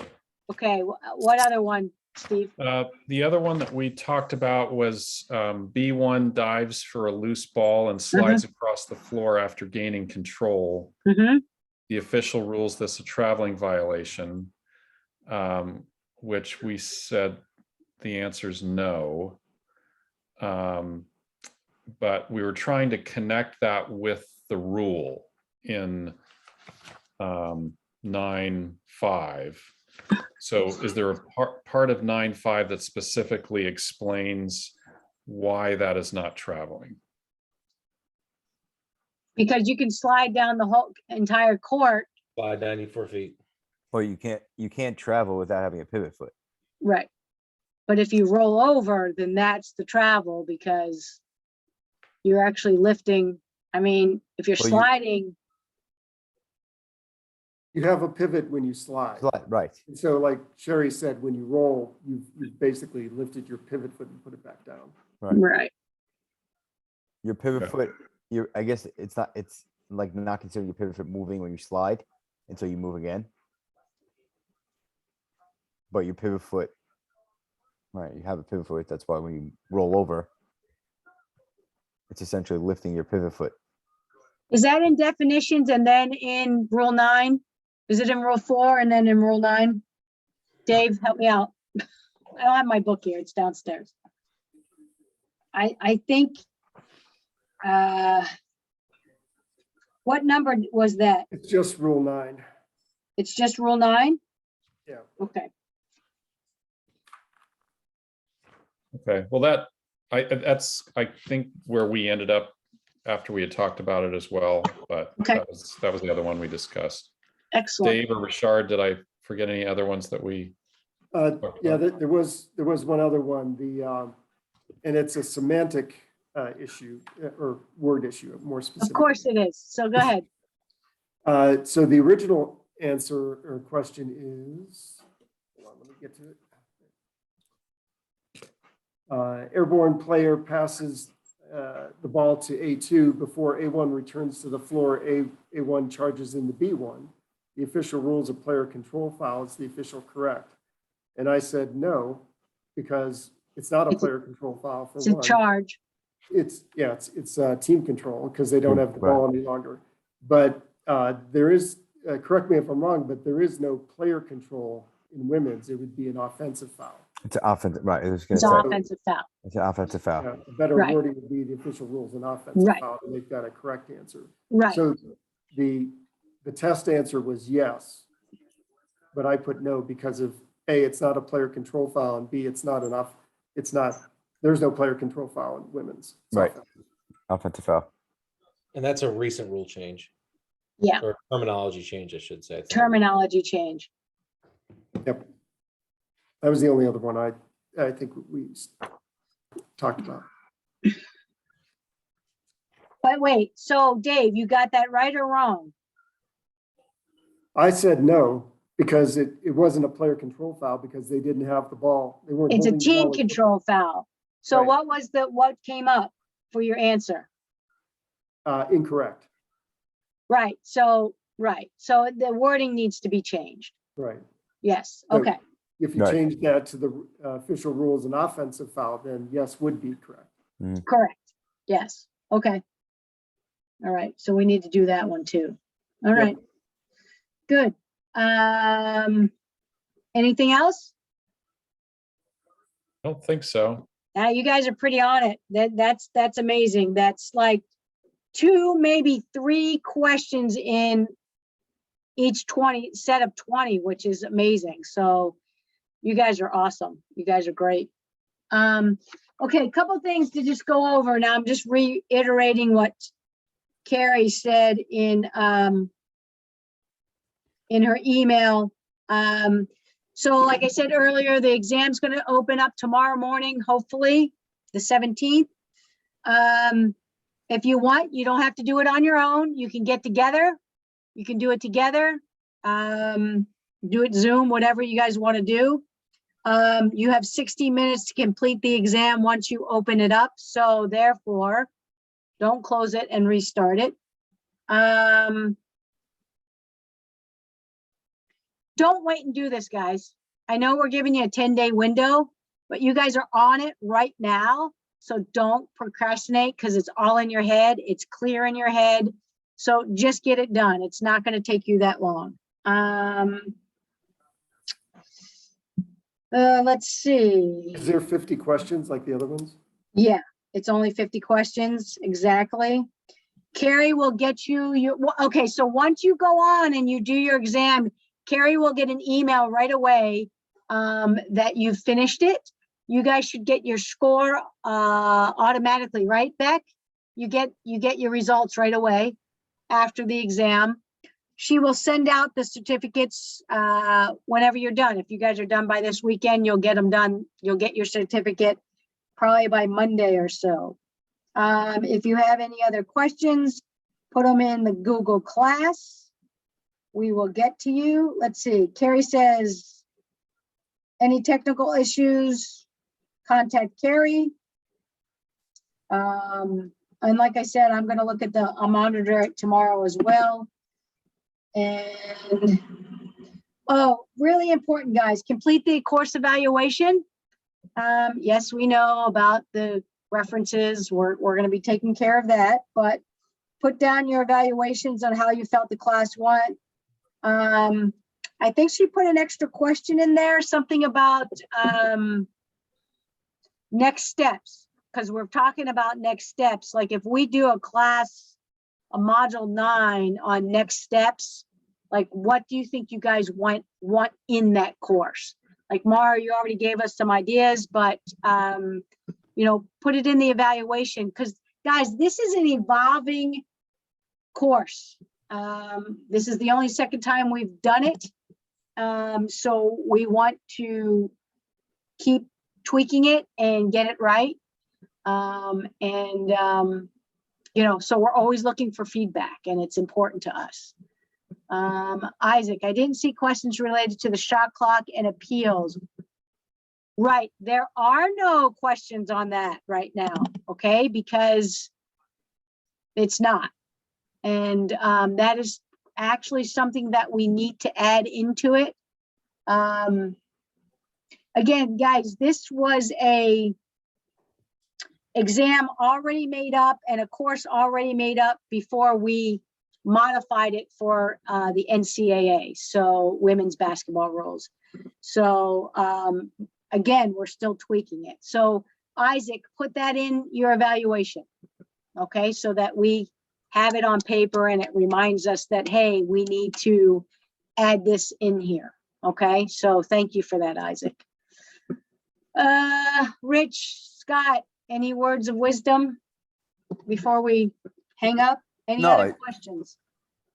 Okay, what other one, Steve? The other one that we talked about was B1 dives for a loose ball and slides across the floor after gaining control. Mm-hmm. The official rules this a traveling violation, which we said the answer is no. But we were trying to connect that with the rule in 9.5. So is there a part of 9.5 that specifically explains why that is not traveling? Because you can slide down the whole entire court. Slide 94 feet. Or you can't travel without having a pivot foot. Right. But if you roll over, then that's the travel because you're actually lifting. I mean, if you're Well, sliding, You have a pivot when you slide. Right. And so like Sherry said, when you roll, you've basically lifted your pivot foot and put it back down. right. Your pivot Okay. foot, I guess it's like not considering your pivot foot moving when you slide until you move again. But your pivot foot, right, you have a pivot foot. That's why when you roll over, it's essentially lifting your pivot foot. Is that in definitions and then in rule 9? Is it in rule 4 and then in rule 9? Dave, help me out. I don't have my book here. It's downstairs. I think, what number was that? It's just rule 9. It's just rule 9? Yeah. Okay. Okay, well, that's I think where we ended up after we had talked about it as well, but Okay. that was the other one we discussed. Excellent. Dave or Richard, did I forget any other ones that we? Yeah, there was one other one, and it's a semantic issue or word issue, more specific. Of course it is. So go ahead. So the original answer or question is, hold on, let me get to it. Airborne player passes the ball to A2 before A1 returns to the floor. A1 charges into B1. The official rules of player control foul is the official correct. And I said no, because it's not a player control foul for It's a one. charge. It's team control because they don't have the Right. ball any longer. But there is, correct me if I'm wrong, but there is no player control in women's. It would be an offensive foul. It's an offensive, right? I was gonna It's an say offensive foul. it's an offensive foul. A better Right. wording would be the official rules and offensive Right. foul to make that a correct answer. Right. So the test answer was yes, but I put no because of A, it's not a player control foul, and B, there's no player control foul in women's. It's Right. offensive. Offensive foul. And that's a recent rule change. Yeah. Or terminology change, I should say. It's not- Terminology change. Yep. That was the only other one I think we talked about. But wait, so Dave, you got that right or wrong? I said no, because it wasn't a player control foul because they didn't have the ball. They weren't It's a holding the team ball. control foul. So Right. what came up for your answer? Incorrect. Right. So the wording needs to be changed. Right. Yes. So- Okay. If you Right. change that to the official rules and offensive foul, then yes, would be correct. Correct. Yes. Okay. All right. So we need to do that one too. All Yep. right. Good. Anything else? I don't think so. Now you guys are pretty on it. That's amazing. That's like 2, maybe 3 questions in each 20 set of 20, which is amazing. So you guys are awesome. You guys are great. Okay, a couple things to just go over. Now I'm just reiterating what Carrie said in her email. So like I said earlier, the exam's going to open up tomorrow morning, hopefully the 17th. If you want, you don't have to do it on your own. You can get together. You can do it together. Do it Zoom, whatever you guys want to do. You have 60 minutes to complete the exam once you open it up. So therefore, don't close it and restart it. Don't wait and do this, guys. I know we're giving you a 10-day window, but you guys are on it right now. So don't procrastinate because it's all in your head. It's clear in your head. So just get it done. It's not going to take you that long. Let's see. Is there 50 questions like the other ones? Yeah, it's only 50 questions. Exactly. Carrie will get you your, okay, so once you go on and you do your exam, Carrie will get an email right away that you've finished it. You guys should get your score automatically, right, Beck? You get your results right away after the exam. She will send out the certificates whenever you're done. If you guys are done by this weekend, you'll get them done. You'll get your certificate probably by Monday or so. If you have any other questions, put them in the Google class. We will get to you. Let's see. Carrie says, any technical issues, contact Carrie. And like I said, I'm going to look at I'll monitor it tomorrow as well. And, oh, really important, guys, complete the course evaluation. Yes, we know about the references. We're going to be taking care of that, but put down your evaluations on how you felt the class went. I think she put an extra question in there, something about next steps, because we're talking about next steps. Like if we do a module 9 on next steps, like what do you think you guys want in that course? Like Mara, you already gave us some ideas, but you know, put it in the evaluation, because guys, this is an evolving course. This is the only second time we've done it. So we want to keep tweaking it and get it right. You know, so we're always looking for feedback, and it's important to us. Isaac, I didn't see questions related to the shot clock and appeals. Right, there are no questions on that right now, okay? Because it's not. And that is actually something that we need to add into it. Again, guys, this was a exam already made up and a course already made up before we modified it for the NCAA, so women's basketball rules. So again, we're still tweaking it. So Isaac, put that in your evaluation, okay? So that we have it on paper and it reminds us that, hey, we need to add this in here, okay? So thank you for that, Isaac. Rich, Scott, any words of wisdom before we hang up? Any other questions?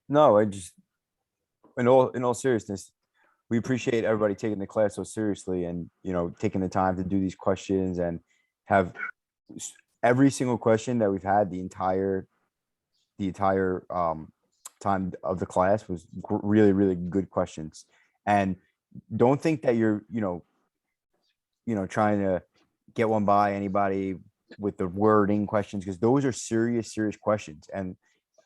No, I just, in all seriousness, we appreciate everybody taking the class so seriously and, you know, taking the time to do these questions and have every single question that we've had the entire time of the class was really, really good questions. And don't think that you're, you know, trying to get one by anybody with the wording questions, because those are serious questions. And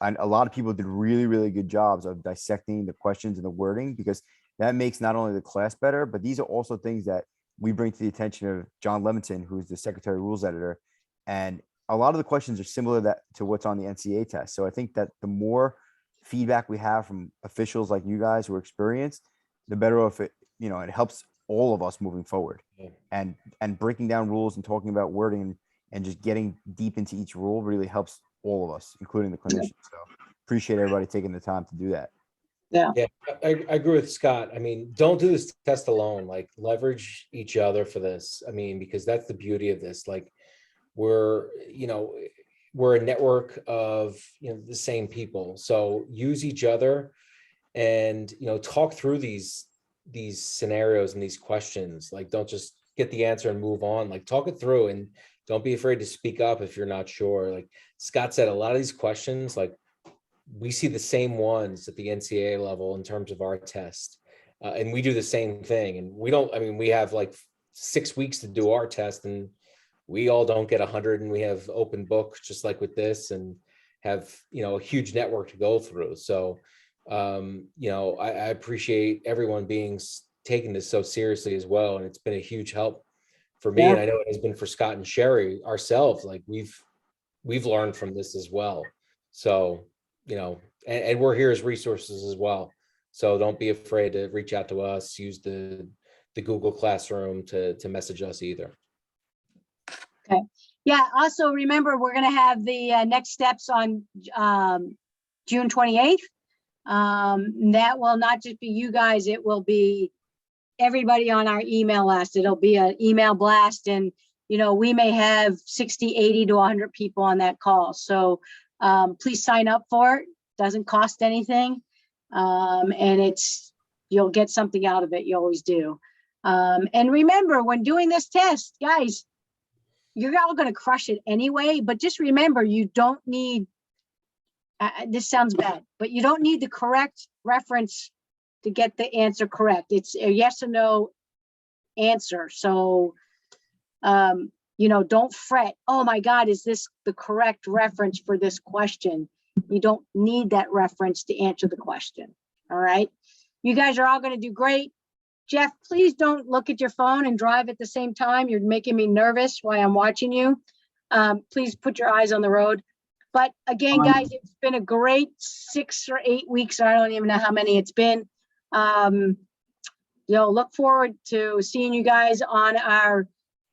a lot of people did really, really good jobs of dissecting the questions and the wording, because that makes not only the class better, but these are also things that we bring to the attention of John Levinson, who's the Secretary of Rules Editor. And a lot of the questions are similar to what's on the NCAA test. So I think that the more feedback we have from officials like you guys who are experienced, the better off it, you know, it helps all of us moving forward. Yeah. And breaking down rules and talking about wording and just getting deep into each rule really helps all of us, including the clinicians. So appreciate everybody taking the time to do that. Yeah, I agree with Scott. I mean, don't do this test alone, like leverage each other for this. I mean, because that's the beauty of this. Like we're a network of, the same people. So use each other and, talk through these scenarios and these questions. Like, don't just get the answer and move on, like talk it through, and don't be afraid to speak up if you're not sure. Like Scott said, a lot of these questions, like we see the same ones at the NCAA level in terms of our test. And we do the same thing. And we have like 6 weeks to do our test, and we all don't get 100, and we have open book, just like with this, and have, a huge network to go through. So, I appreciate everyone taking this so seriously as well. And it's been a huge help for me. Yeah. And I know it has been for Scott and Sherry ourselves. Like we've learned from this as well. So, and we're here as resources as well. So don't be afraid to reach out to us, use the Google Classroom to message us either. Okay. Yeah. Also remember, we're going to have the next steps on June 28th. That will not just be you guys, it will be everybody on our email list. It'll be an email blast, and we may have 60, 80 to 100 people on that call. So please sign up for it. Doesn't cost anything. And you'll get something out of it. You always do. And remember, when doing this test, guys, you're all going to crush it anyway, but just remember, you don't need, this sounds bad, but you don't need the correct reference to get the answer correct. It's a yes or no answer. So, don't fret. Oh my God, is this the correct reference for this question? You don't need that reference to answer the question. All right. You guys are all going to do great. Jeff, please don't look at your phone and drive at the same time. You're making me nervous while I'm watching you. Please put your eyes on the road. But again, guys, it's been a great 6 or 8 weeks. I don't even know how many it's been. Look forward to seeing you guys on our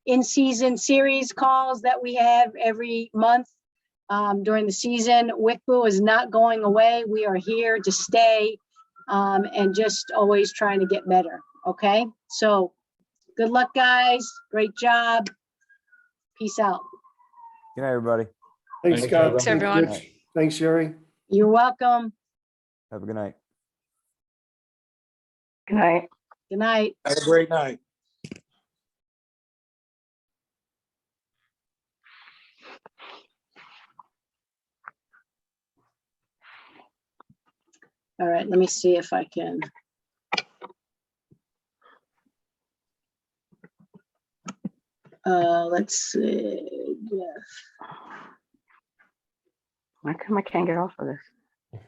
in-season series calls that we have every month during the season. Wcboo is not going away. We are here to stay and just always trying to get better. Okay, so good luck, guys. Great job. Peace out. Good night, everybody. Thanks, Scott. Thanks, everyone. Rich. Thanks, Sherry. You're welcome. Have a good night. Good night. Good night. Have a great night. All right, let me see if I can. Let's see. Jeff. How come I can't get off of this?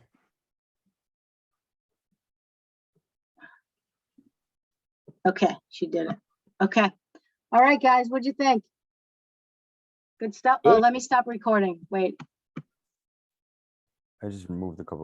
Okay, she did it. Okay. All right, guys, what'd you think? Good stuff. Oh, Good. let me stop recording. Wait. I just removed a couple.